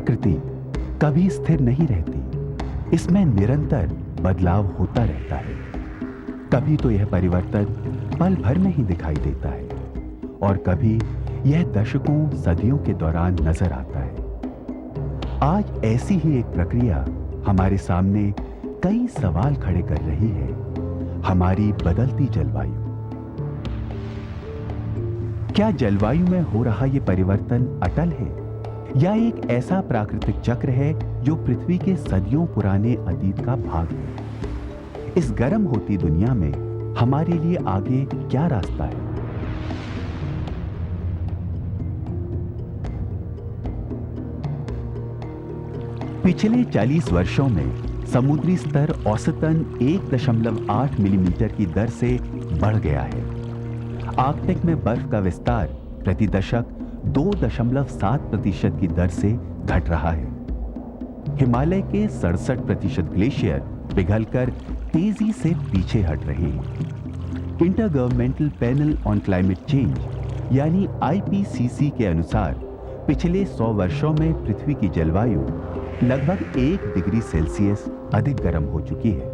प्रकृति कभी स्थिर नहीं रहती। इसमें निरंतर बदलाव होता रहता है। कभी तो यह परिवर्तन पल भर में ही दिखाई देता है और कभी यह दशकों सदियों के दौरान नजर आता है। आज ऐसी ही एक प्रक्रिया हमारे सामने कई सवाल खड़े कर रही है। हमारी बदलती जलवायु। क्या जलवायु में हो रहा यह परिवर्तन अटल है या एक ऐसा प्राकृतिक चक्र है जो पृथ्वी के सदियों पुराने अतीत का भाग है? इस गर्म होती दुनिया में हमारे लिए आगे क्या रास्ता है? पिछले 40 वर्षों में समुद्री स्तर औसतन 1.8 मिलीमीटर की दर से बढ़ गया है। आर्कटिक में बर्फ का विस्तार प्रति दशक 2.7% की दर से घट रहा है। हिमालय के 67% ग्लेशियर पिघलकर तेजी से पीछे हट रहे हैं। Intergovernmental panel on climate change यानी IPCC के अनुसार पिछले 100 वर्षों में पृथ्वी की जलवायु लगभग 1 डिग्री सेल्सियस अधिक गर्म हो चुकी है।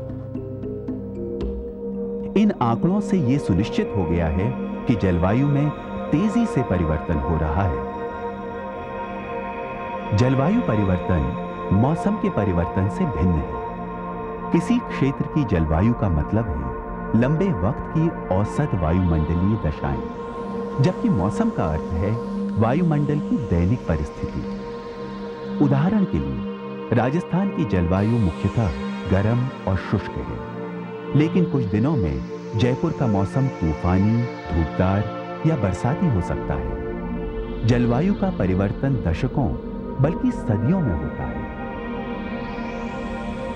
इन आंकड़ों से यह सुनिश्चित हो गया है कि जलवायु में तेजी से परिवर्तन हो रहा है। जलवायु परिवर्तन मौसम के परिवर्तन से भिन्न है। किसी क्षेत्र की जलवायु का मतलब है लंबे वक्त की औसत वायुमंडलीय दशाएं, जबकि मौसम का अर्थ है वायुमंडल की दैनिक परिस्थिति। उदाहरण के लिए राजस्थान की जलवायु मुख्यतः गर्म और शुष्क है, लेकिन कुछ दिनों में जयपुर का मौसम तूफानी, धूपदार या बरसाती हो सकता है। जलवायु का परिवर्तन दशकों बल्कि सदियों में होता है।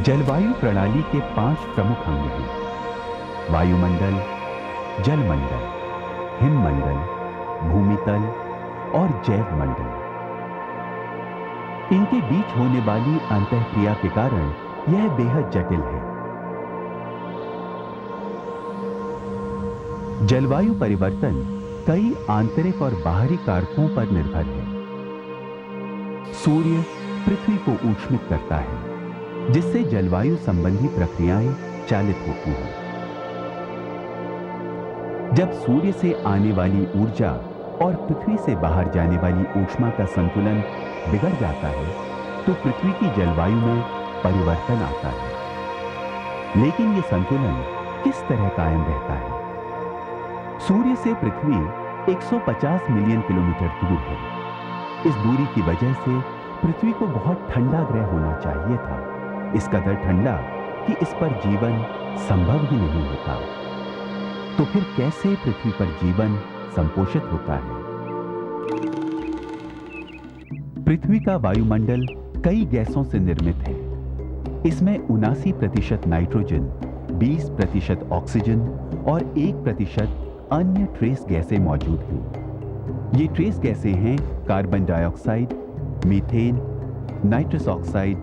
जलवायु प्रणाली के 5 प्रमुख अंग हैं: वायुमंडल, जलमंडल, हिममंडल, भूमितल और जैव मंडल। इनके बीच होने वाली अंतःक्रिया के कारण यह बेहद जटिल है। जलवायु परिवर्तन कई आंतरिक और बाहरी कारकों पर निर्भर है। सूर्य पृथ्वी को ऊष्मित करता है, जिससे जलवायु संबंधी प्रक्रियाएं चालित होती हैं। जब सूर्य से आने वाली ऊर्जा और पृथ्वी से बाहर जाने वाली ऊष्मा का संतुलन बिगड़ जाता है, तो पृथ्वी की जलवायु में परिवर्तन आता है। लेकिन यह संतुलन किस तरह कायम रहता है? सूर्य से पृथ्वी 150 मिलियन किलोमीटर दूर है। इस दूरी की वजह से पृथ्वी को बहुत ठंडा ग्रह होना चाहिए था। इस कदर ठंडा कि इस पर जीवन संभव ही नहीं होता। तो फिर कैसे पृथ्वी पर जीवन संपोषित होता है? पृथ्वी का वायुमंडल कई गैसों से निर्मित है। इसमें 79% नाइट्रोजन, 20% ऑक्सीजन और 1% अन्य ट्रेस गैसें मौजूद हैं। ये ट्रेस गैसें हैं carbon dioxide, methane, nitrous oxide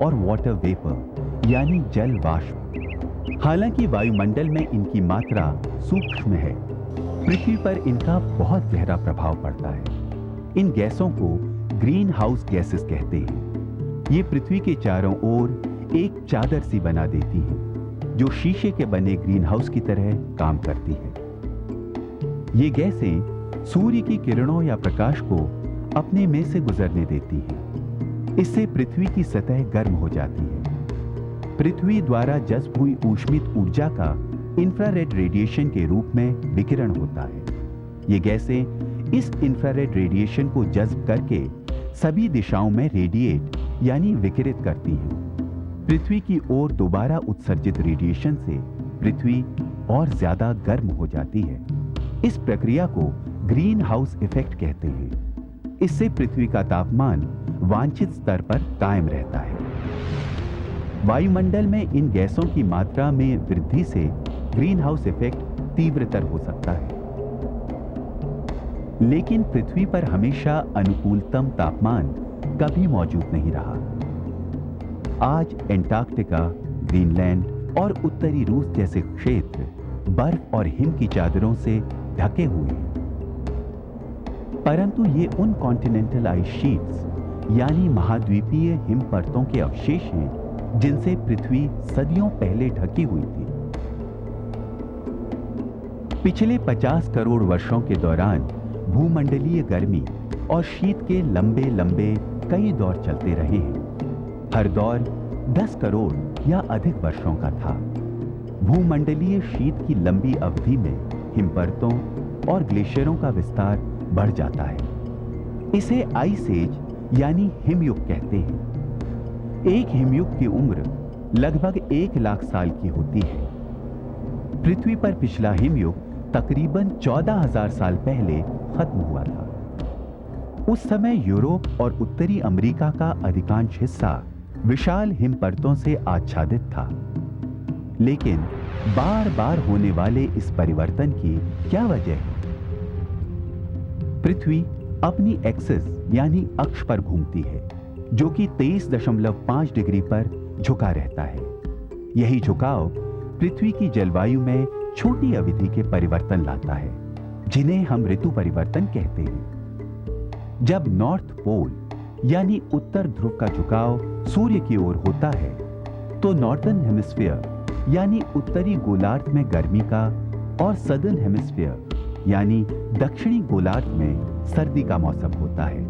और वाटर वेपर यानी जल वाष्प। हालांकि वायुमंडल में इनकी मात्रा सूक्ष्म है, पृथ्वी पर इनका बहुत गहरा प्रभाव पड़ता है। इन गैसों को ग्रीन हाउस गैसेस कहते हैं। ये पृथ्वी के चारों ओर एक चादर सी बना देती हैं, जो शीशे के बने ग्रीन हाउस की तरह काम करती है। ये गैसें सूर्य की किरणों या प्रकाश को अपने में से गुजरने देती हैं। इससे पृथ्वी की सतह गर्म हो जाती है। पृथ्वी द्वारा जज्ब हुई ऊष्मित ऊर्जा का इंफ्रारेड रेडिएशन के रूप में विकिरण होता है। ये गैसें इस इंफ्रारेड रेडिएशन को जज्ब करके सभी दिशाओं में रेडिएट यानी विकिरित करती हैं। पृथ्वी की ओर दोबारा उत्सर्जित रेडिएशन से पृथ्वी और ज्यादा गर्म हो जाती है। इस प्रक्रिया को ग्रीन हाउस इफेक्ट कहते हैं। इससे पृथ्वी का तापमान वांछित स्तर पर कायम रहता है। वायुमंडल में इन गैसों की मात्रा में वृद्धि से ग्रीन हाउस इफेक्ट तीव्रतर हो सकता है। लेकिन पृथ्वी पर हमेशा अनुकूलतम तापमान कभी मौजूद नहीं रहा। आज एंटार्क्टिका, ग्रीनलैंड और उत्तरी रूस जैसे क्षेत्र बर्फ और हिम की चादरों से ढके हुए हैं। परंतु ये उन कॉन्टिनेंटल आइस शीट्स यानी महाद्वीपीय हिम परतों के अवशेष हैं जिनसे पृथ्वी सदियों पहले ढकी हुई थी। पिछले 50 करोड़ वर्षों के दौरान भूमंडलीय गर्मी और शीत के लंबे लंबे कई दौर चलते रहे हैं। हर दौर 10 करोड़ या अधिक वर्षों का था। भूमंडलीय शीत की लंबी अवधि में हिमपर्तों और ग्लेशियरों का विस्तार बढ़ जाता है। इसे आइस एज यानी हिमयुग कहते हैं। एक हिमयुग की उम्र लगभग 1 लाख साल की होती है। पृथ्वी पर पिछला हिमयुग तकरीबन 14,000 साल पहले खत्म हुआ था। उस समय यूरोप और उत्तरी अमेरिका का अधिकांश हिस्सा विशाल हिमपर्तों से आच्छादित था। लेकिन बार बार होने वाले इस परिवर्तन की क्या वजह है? पृथ्वी अपनी एक्सिस यानी अक्ष पर घूमती है, जो कि 23.5 डिग्री पर झुका रहता है। यही झुकाव पृथ्वी की जलवायु में छोटी अवधि के परिवर्तन लाता है, जिन्हें हम ऋतु परिवर्तन कहते हैं। जब नॉर्थ पोल यानी उत्तर ध्रुव का झुकाव सूर्य की ओर होता है, तो नॉर्दर्न हेमिस्फीयर यानी उत्तरी गोलार्ध में गर्मी का और सदर्न हेमिस्फीयर यानी दक्षिणी गोलार्ध में सर्दी का मौसम होता है।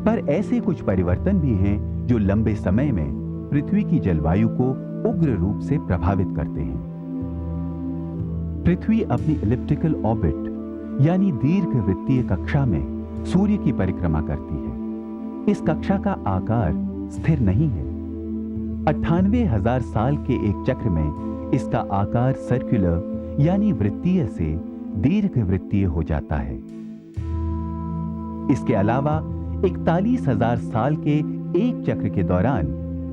पर ऐसे कुछ परिवर्तन भी हैं जो लंबे समय में पृथ्वी की जलवायु को उग्र रूप से प्रभावित करते हैं। पृथ्वी अपनी इलिप्टिकल ऑर्बिट यानी दीर्घवृत्तीय कक्षा में सूर्य की परिक्रमा करती है। इस कक्षा का आकार स्थिर नहीं है। 98,000 साल के एक चक्र में इसका आकार सर्कुलर यानी वृत्तीय से दीर्घवृत्तीय हो जाता है। इसके अलावा 41,000 साल के एक चक्र के दौरान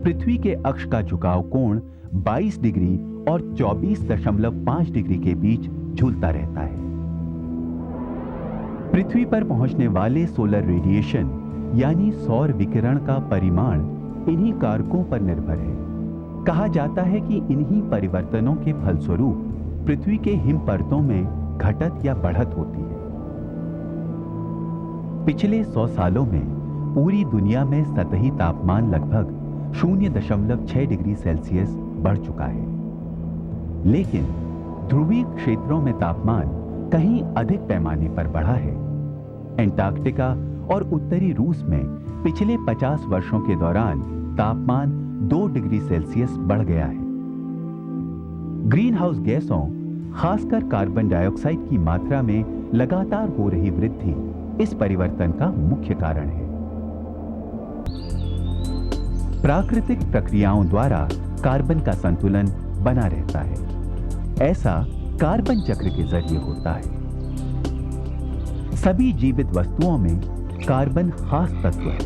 पृथ्वी के अक्ष का झुकाव कोण 22 डिग्री और 24.5 डिग्री के बीच झूलता रहता है। पृथ्वी पर पहुंचने वाले सोलर रेडिएशन यानी सौर विकिरण का परिमाण इन्हीं कारकों पर निर्भर है। कहा जाता है कि इन्हीं परिवर्तनों के फलस्वरूप पृथ्वी के हिम परतों में घटत या बढ़त होती है। पिछले 100 सालों में पूरी दुनिया में सतही तापमान लगभग 0.6 डिग्री सेल्सियस बढ़ चुका है। लेकिन ध्रुवीय क्षेत्रों में तापमान कहीं अधिक पैमाने पर बढ़ा है। एंटार्क्टिका और उत्तरी रूस में पिछले 50 वर्षों के दौरान तापमान 2 डिग्री सेल्सियस बढ़ गया है। ग्रीन हाउस गैसों, खासकर कार्बन डाइऑक्साइड की मात्रा में लगातार हो रही वृद्धि इस परिवर्तन का मुख्य कारण है। प्राकृतिक प्रक्रियाओं द्वारा कार्बन का संतुलन बना रहता है। ऐसा कार्बन चक्र के जरिए होता है। सभी जीवित वस्तुओं में कार्बन खास तत्व है।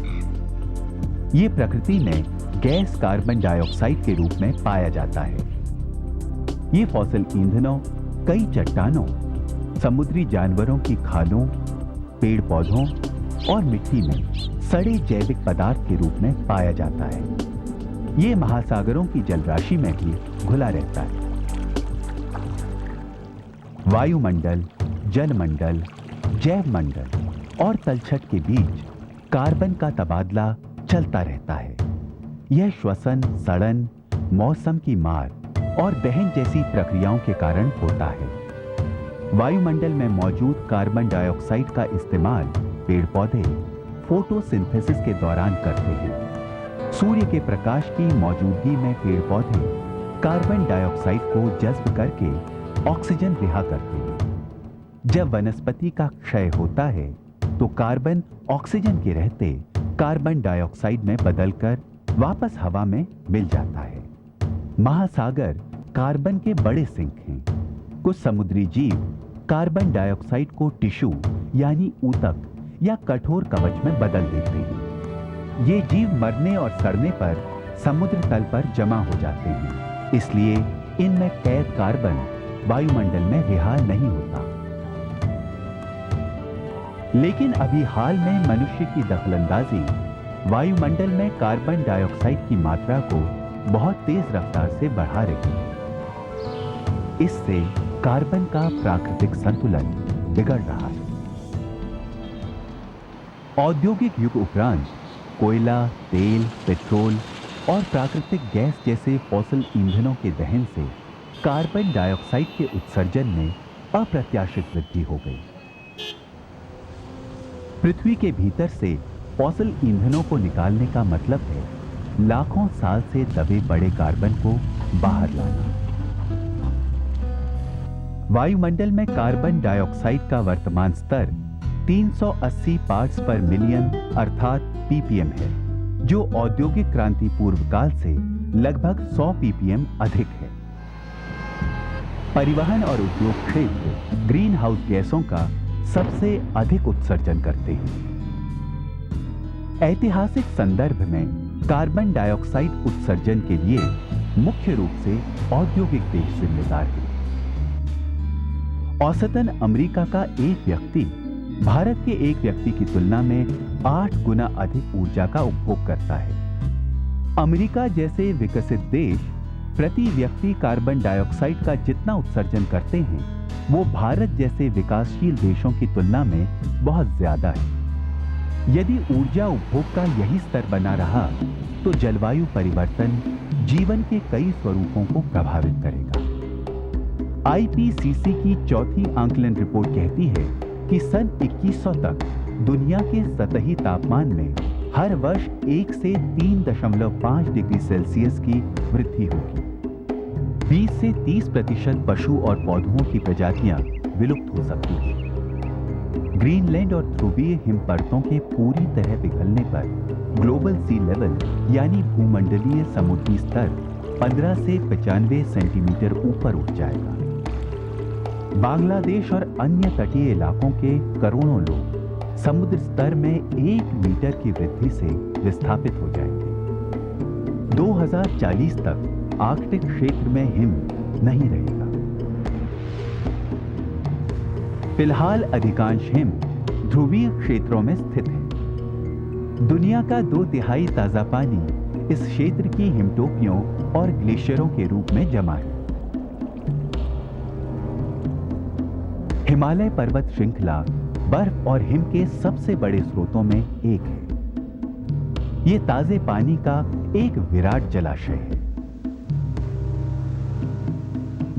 यह प्रकृति में गैस कार्बन डाइऑक्साइड के रूप में पाया जाता है। ये फॉसिल ईंधनों, कई चट्टानों, समुद्री जानवरों की खालों, पेड़ पौधों और मिट्टी में सड़े जैविक पदार्थ के रूप में पाया जाता है। ये महासागरों की जलराशि में भी घुला रहता है। वायुमंडल, जलमंडल, जैवमंडल और तलछट के बीच कार्बन का तबादला चलता रहता है। यह श्वसन, सड़न, मौसम की मार और दहन जैसी प्रक्रियाओं के कारण होता है। वायुमंडल में मौजूद कार्बन डाइऑक्साइड का इस्तेमाल पेड़ पौधे फोटोसिंथेसिस के दौरान करते हैं। सूर्य के प्रकाश की मौजूदगी में पेड़ पौधे कार्बन डाइऑक्साइड को जज्ब करके ऑक्सीजन रिहा करते हैं। जब वनस्पति का क्षय होता है तो कार्बन ऑक्सीजन के रहते कार्बन डाइऑक्साइड में बदलकर वापस हवा में मिल जाता है। महासागर कार्बन के बड़े सिंक हैं। कुछ समुद्री जीव कार्बन डाइऑक्साइड को टिश्यू यानी ऊतक या कठोर कवच में बदल देते हैं। ये जीव मरने और सड़ने पर समुद्र तल पर जमा हो जाते हैं। इसलिए इनमें कैद कार्बन वायुमंडल में रिहा नहीं होता। लेकिन अभी हाल में मनुष्य की दखलंदाजी वायुमंडल में कार्बन डाइऑक्साइड की मात्रा को बहुत तेज रफ्तार से बढ़ा रही है। इससे कार्बन का प्राकृतिक संतुलन बिगड़ रहा है। औद्योगिक युग उपरांत कोयला, तेल, पेट्रोल और प्राकृतिक गैस जैसे फॉसिल ईंधनों के दहन से कार्बन डाइऑक्साइड के उत्सर्जन में अप्रत्याशित वृद्धि हो गई। पृथ्वी के भीतर से फॉसिल ईंधनों को निकालने का मतलब है लाखों साल से दबे पड़े कार्बन को बाहर लाना। वायुमंडल में कार्बन डाइऑक्साइड का वर्तमान स्तर 380 पार्ट्स पर मिलियन अर्थात पीपीएम है, जो औद्योगिक क्रांति पूर्व काल से लगभग 100 पीपीएम अधिक है। परिवहन और उद्योग क्षेत्र ग्रीन हाउस गैसों का सबसे अधिक उत्सर्जन करते हैं। ऐतिहासिक संदर्भ में कार्बन डाइऑक्साइड उत्सर्जन के लिए मुख्य रूप से औद्योगिक देश जिम्मेदार है। औसतन अमेरिका का एक व्यक्ति भारत के एक व्यक्ति की तुलना में 8 गुना अधिक ऊर्जा का उपभोग करता है। अमेरिका जैसे विकसित देश प्रति व्यक्ति कार्बन डाइऑक्साइड का जितना उत्सर्जन करते हैं, वो भारत जैसे विकासशील देशों की तुलना में बहुत ज्यादा है। यदि ऊर्जा उपभोग का यही स्तर बना रहा तो जलवायु परिवर्तन जीवन के कई स्वरूपों को प्रभावित करेगा। आईपीसीसी की चौथी आंकलन रिपोर्ट कहती है कि सन 2100 तक दुनिया के सतही तापमान में हर वर्ष 1 से 3.5 डिग्री सेल्सियस की वृद्धि होगी। 20 से 30% पशु और पौधों की प्रजातियां विलुप्त हो सकती हैं। ग्रीनलैंड और ध्रुवीय हिम परतों के पूरी तरह पिघलने पर ग्लोबल सी लेवल यानी भूमंडलीय समुद्री स्तर 15 से 95 सेंटीमीटर ऊपर उठ जाएगा। बांग्लादेश और अन्य तटीय इलाकों के करोड़ों लोग समुद्र स्तर में 1 मीटर की वृद्धि से विस्थापित हो जाएंगे। 2040 तक आर्कटिक क्षेत्र में हिम नहीं रहेगा। फिलहाल अधिकांश हिम ध्रुवीय क्षेत्रों में स्थित है। दुनिया का 2/3 ताजा पानी इस क्षेत्र की हिमटोपियों और ग्लेशियरों के रूप में जमा है। हिमालय पर्वत श्रृंखला बर्फ और हिम के सबसे बड़े स्रोतों में एक है। यह ताजे पानी का एक विराट जलाशय है।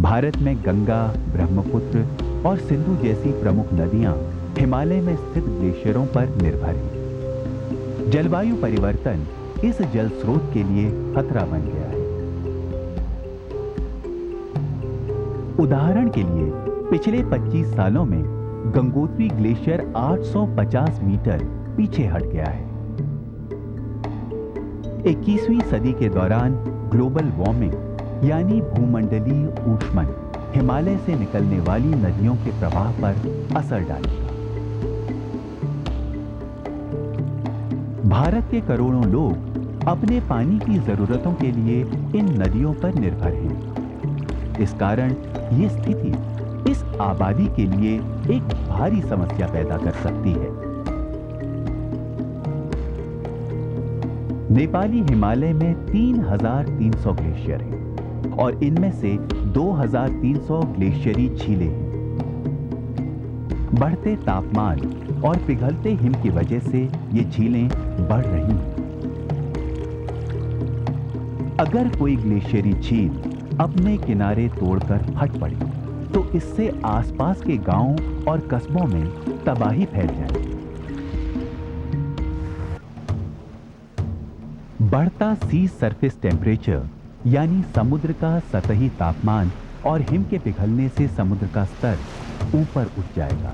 भारत में गंगा, ब्रह्मपुत्र और सिंधु जैसी प्रमुख नदियां हिमालय में स्थित ग्लेशियरों पर निर्भर हैं। जलवायु परिवर्तन इस जल स्रोत के लिए खतरा बन गया है। उदाहरण के लिए पिछले 25 सालों में गंगोत्री ग्लेशियर 850 मीटर पीछे हट गया है। 21वीं सदी के दौरान ग्लोबल वार्मिंग यानी भूमंडलीय ऊष्मन हिमालय से निकलने वाली नदियों के प्रवाह पर असर डालेगा। भारत के करोड़ों लोग अपने पानी की जरूरतों के लिए इन नदियों पर निर्भर हैं। इस कारण ये स्थिति इस आबादी के लिए एक भारी समस्या पैदा कर सकती है। नेपाली हिमालय में 3,300 ग्लेशियर हैं और इनमें से 2,300 ग्लेशियरी झीलें हैं। बढ़ते तापमान और पिघलते हिम की वजह से ये झीलें बढ़ रही हैं। अगर कोई ग्लेशियरी झील अपने किनारे तोड़कर फट पड़े तो इससे आसपास के गांवों और कस्बों में तबाही फैल जाएगी। बढ़ता सी सरफेस टेम्परेचर यानी समुद्र का सतही तापमान और हिम के पिघलने से समुद्र का स्तर ऊपर उठ जाएगा।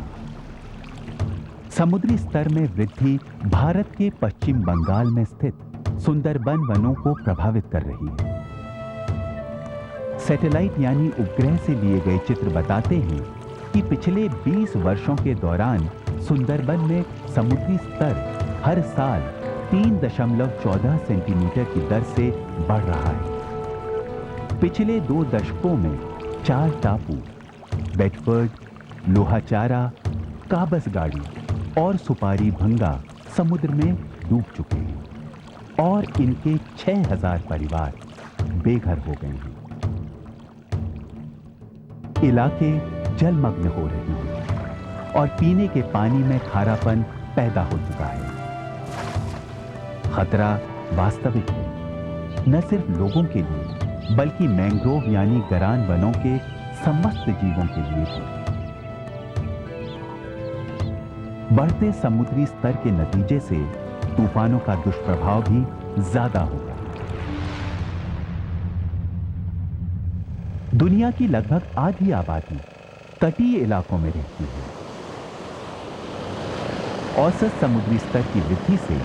समुद्री स्तर में वृद्धि भारत के पश्चिम बंगाल में स्थित सुंदरबन वनों को प्रभावित कर रही है। सैटेलाइट यानी उपग्रह से लिए गए चित्र बताते हैं कि पिछले 20 वर्षों के दौरान सुंदरबन में समुद्री स्तर हर साल 3.14 सेंटीमीटर की दर से बढ़ रहा है। पिछले 2 दशकों में 4 टापू बेडफोर्ड, लोहाचारा, काबसगाड़ी और सुपारी भंगा समुद्र में डूब चुके हैं और इनके 6,000 परिवार बेघर हो गए हैं। इलाके जलमग्न हो रहे हैं और पीने के पानी में खारापन पैदा हो चुका है। खतरा वास्तविक है, न सिर्फ लोगों के लिए बल्कि मैंग्रोव यानी गरान वनों के समस्त जीवों के लिए भी। बढ़ते समुद्री स्तर के नतीजे से तूफानों का दुष्प्रभाव भी ज्यादा होगा। दुनिया की लगभग आधी आबादी तटीय इलाकों में रहती है। औसत समुद्री स्तर की वृद्धि से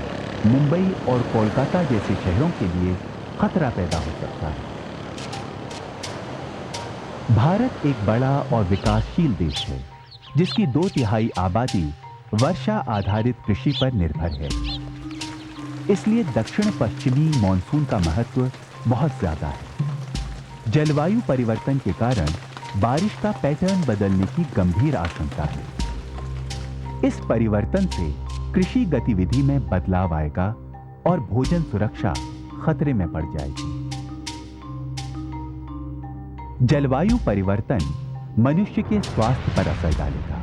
मुंबई और कोलकाता जैसे शहरों के लिए खतरा पैदा हो सकता है। भारत एक बड़ा और विकासशील देश है, जिसकी 2/3 आबादी वर्षा आधारित कृषि पर निर्भर है। इसलिए दक्षिण पश्चिमी मॉनसून का महत्व बहुत ज्यादा है। जलवायु परिवर्तन के कारण बारिश का पैटर्न बदलने की गंभीर आशंका है। इस परिवर्तन से कृषि गतिविधि में बदलाव आएगा और भोजन सुरक्षा खतरे में पड़ जाएगी। जलवायु परिवर्तन मनुष्य के स्वास्थ्य पर असर डालेगा।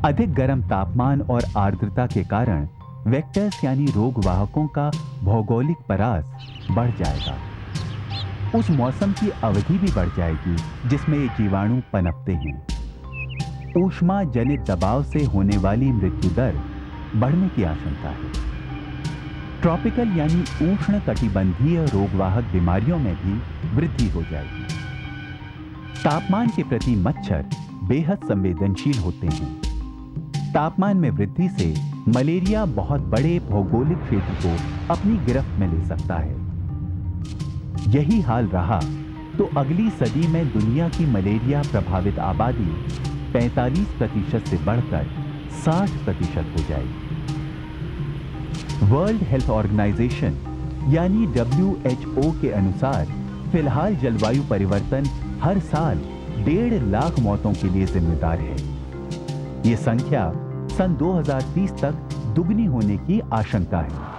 अधिक गर्म तापमान और आर्द्रता के कारण वेक्टर्स यानी रोगवाहकों का भौगोलिक परास बढ़ जाएगा। उस मौसम की अवधि भी बढ़ जाएगी जिसमें ये जीवाणु पनपते हैं। ऊष्मा जनित दबाव से होने वाली मृत्यु दर बढ़ने की आशंका है। ट्रॉपिकल यानी उष्ण कटिबंधीय रोगवाहक बीमारियों में भी वृद्धि हो जाएगी। तापमान के प्रति मच्छर बेहद संवेदनशील होते हैं। तापमान में वृद्धि से मलेरिया बहुत बड़े भौगोलिक क्षेत्र को अपनी गिरफ्त में ले सकता है। यही हाल रहा तो अगली सदी में दुनिया की मलेरिया प्रभावित आबादी 45% से बढ़कर 60% हो जाएगी। वर्ल्ड हेल्थ ऑर्गेनाइजेशन यानी WHO के अनुसार फिलहाल जलवायु परिवर्तन हर साल 1.5 लाख मौतों के लिए जिम्मेदार है। यह संख्या सन 2030 तक दुगनी होने की आशंका है।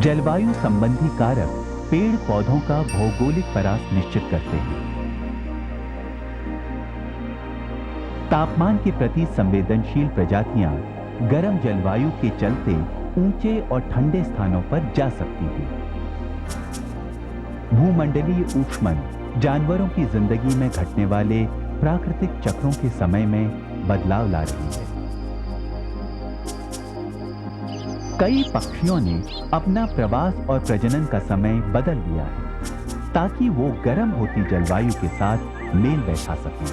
जलवायु संबंधी कारक पेड़ पौधों का भौगोलिक परास निश्चित करते हैं। तापमान के प्रति संवेदनशील प्रजातियां गर्म जलवायु के चलते ऊंचे और ठंडे स्थानों पर जा सकती हैं। भूमंडलीय ऊष्मन जानवरों की जिंदगी में घटने वाले प्राकृतिक चक्रों के समय में बदलाव ला रही है। कई पक्षियों ने अपना प्रवास और प्रजनन का समय बदल दिया है ताकि वो गर्म होती जलवायु के साथ मेल बैठा सकें।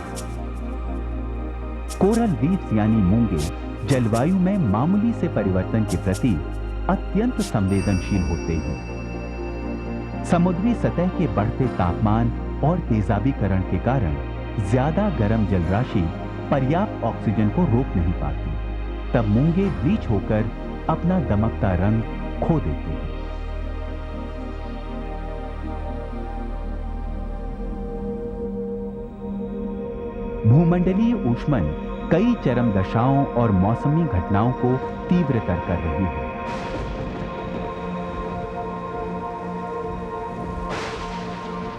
कोरल रीफ्स यानी मूंगे जलवायु में मामूली से परिवर्तन के प्रति अत्यंत संवेदनशील होते हैं। समुद्री सतह के बढ़ते तापमान और तेजाबीकरण के कारण ज्यादा गर्म जलराशि पर्याप्त ऑक्सीजन को रोक नहीं पाती। तब मूंगे ब्लीच होकर अपना दमकता रंग खो देते हैं। भूमंडलीय ऊष्मन कई चरम दशाओं और मौसमी घटनाओं को तीव्रतर कर रही है।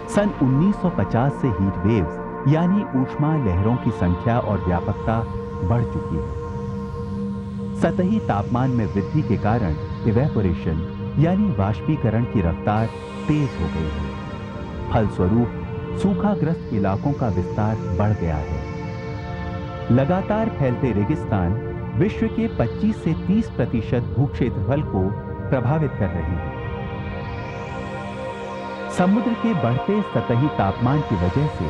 सन 1950 से हीट वेव्स यानी ऊष्मा लहरों की संख्या और व्यापकता बढ़ चुकी है। सतही तापमान में वृद्धि के कारण इवेपोरेशन यानी वाष्पीकरण की रफ्तार तेज हो गई है। फलस्वरूप सूखाग्रस्त इलाकों का विस्तार बढ़ गया है। लगातार फैलते रेगिस्तान विश्व के 25 से 30% भूक्षेत्रफल को प्रभावित कर रहे हैं। समुद्र के बढ़ते सतही तापमान की वजह से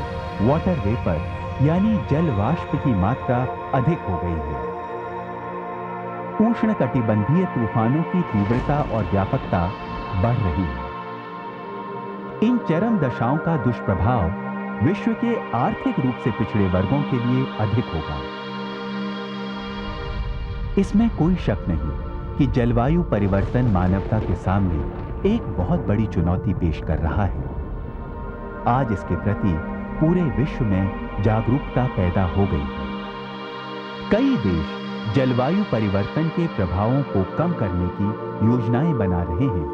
वाटर वेपर यानी जल वाष्प की मात्रा अधिक हो गई है। उष्ण कटिबंधीय तूफानों की तीव्रता और व्यापकता बढ़ रही है। इन चरम दशाओं का दुष्प्रभाव विश्व के आर्थिक रूप से पिछड़े वर्गों के लिए अधिक होगा। इसमें कोई शक नहीं कि जलवायु परिवर्तन मानवता के सामने एक बहुत बड़ी चुनौती पेश कर रहा है। आज इसके प्रति पूरे विश्व में जागरूकता पैदा हो गई है। कई देश जलवायु परिवर्तन के प्रभावों को कम करने की योजनाएं बना रहे हैं।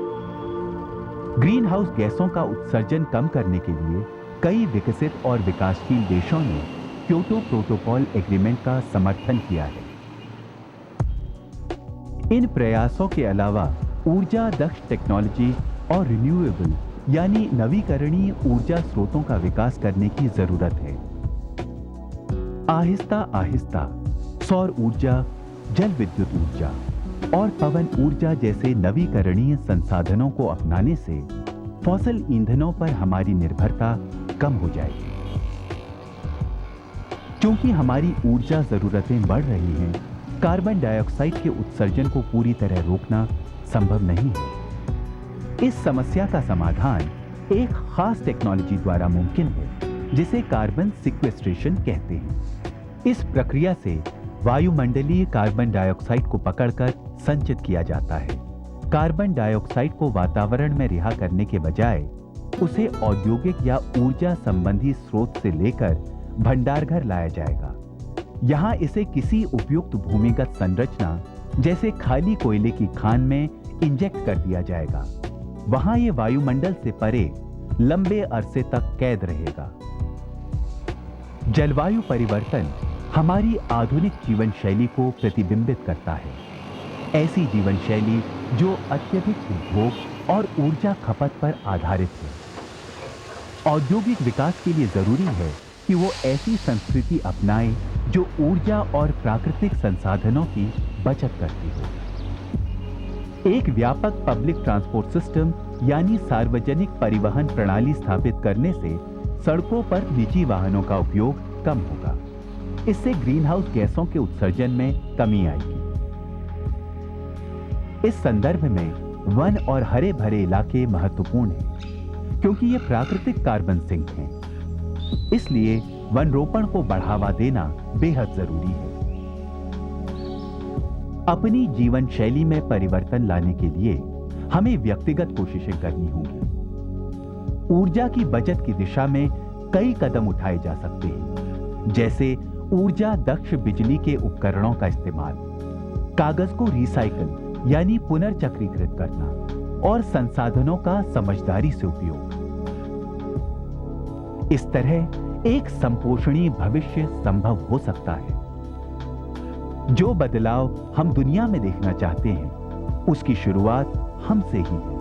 ग्रीन हाउस गैसों का उत्सर्जन कम करने के लिए कई विकसित और विकासशील देशों ने क्योटो प्रोटोकॉल एग्रीमेंट का समर्थन किया है। इन प्रयासों के अलावा ऊर्जा दक्ष टेक्नोलॉजी और रिन्यूएबल यानी नवीकरणीय ऊर्जा स्रोतों का विकास करने की जरूरत है। आहिस्ता आहिस्ता सौर ऊर्जा, जल विद्युत ऊर्जा और पवन ऊर्जा जैसे नवीकरणीय संसाधनों को अपनाने से फॉसिल ईंधनों पर हमारी निर्भरता कम हो जाएगी। क्योंकि हमारी ऊर्जा जरूरतें बढ़ रही हैं, कार्बन डाइऑक्साइड के उत्सर्जन को पूरी तरह रोकना संभव नहीं है। इस समस्या का समाधान एक खास टेक्नोलॉजी द्वारा मुमकिन है जिसे कार्बन सिक्वेस्ट्रेशन कहते हैं। इस प्रक्रिया से वायुमंडलीय कार्बन डाइऑक्साइड को पकड़कर संचित किया जाता है। कार्बन डाइऑक्साइड को वातावरण में रिहा करने के बजाय उसे औद्योगिक या ऊर्जा संबंधी स्रोत से लेकर भंडारघर लाया जाएगा। यहां इसे किसी उपयुक्त भूमिगत संरचना जैसे खाली कोयले की खान में इंजेक्ट कर दिया जाएगा। वहां यह वायुमंडल से परे लंबे अरसे तक कैद रहेगा। जलवायु परिवर्तन हमारी आधुनिक जीवन शैली को प्रतिबिंबित करता है। ऐसी जीवन शैली जो अत्यधिक उपभोग और ऊर्जा खपत पर आधारित है। औद्योगिक विकास के लिए जरूरी है कि वो ऐसी संस्कृति अपनाए जो ऊर्जा और प्राकृतिक संसाधनों की बचत करती हो। एक व्यापक पब्लिक ट्रांसपोर्ट सिस्टम यानी सार्वजनिक परिवहन प्रणाली स्थापित करने से सड़कों पर निजी वाहनों का उपयोग कम होगा। इससे ग्रीन हाउस गैसों के उत्सर्जन में कमी आएगी। इस संदर्भ में वन और हरे भरे इलाके महत्वपूर्ण हैं, क्योंकि ये प्राकृतिक कार्बन सिंक हैं। इसलिए वन रोपण को बढ़ावा देना बेहद जरूरी है। अपनी जीवन शैली में परिवर्तन लाने के लिए हमें व्यक्तिगत कोशिशें करनी होंगी। ऊर्जा की बचत की दिशा में कई कदम उठाए जा सकते हैं, जैसे ऊर्जा दक्ष बिजली के उपकरणों का इस्तेमाल, कागज को रिसाइकल यानी पुनर्चक्रीकृत करना और संसाधनों का समझदारी से उपयोग। इस तरह एक संपोषणीय भविष्य संभव हो सकता है। जो बदलाव हम दुनिया में देखना चाहते हैं, उसकी शुरुआत हमसे ही है।